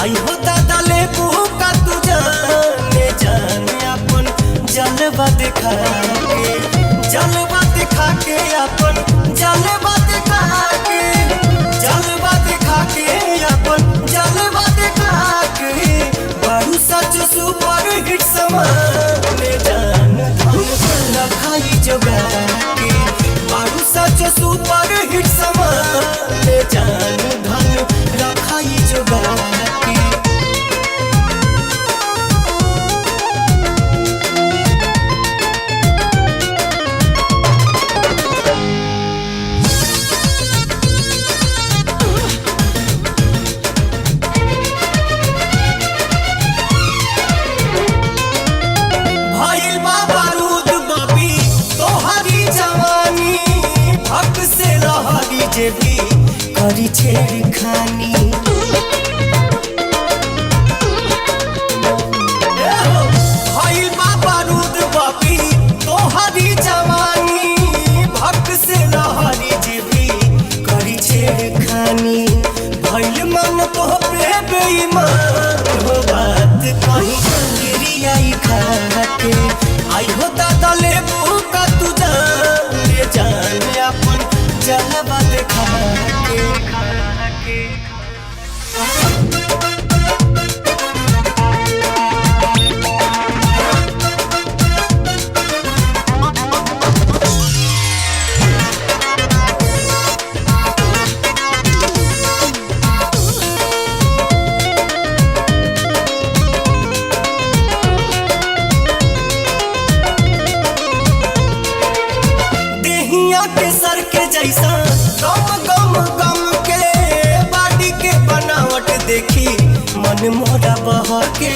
आई हो दादा ले का तू जाने जाने अपन जलवा दिखा के अपन जलवा दिखा के अपन जलवा दिखा के बारू सच सुपर हिट समाने जान रखाई जोगा के बारू सच सुपर हिट समाने जान धन रखाई जोगा के। जे भी करी छेड़खानी भइल बा बारूद बापी तोहरी जवानी भक्त से लहरी जे भी करी छेड़खानी भइल मन तो पे बेईमान हो बात कहीं गिरियाई खाके आई हो दादा ले का तू जाने अपन जलवा दिखा के। देहिया के सर के जैसा गम गम गम के बाडी के बनावट देखी मन मोरा बह के।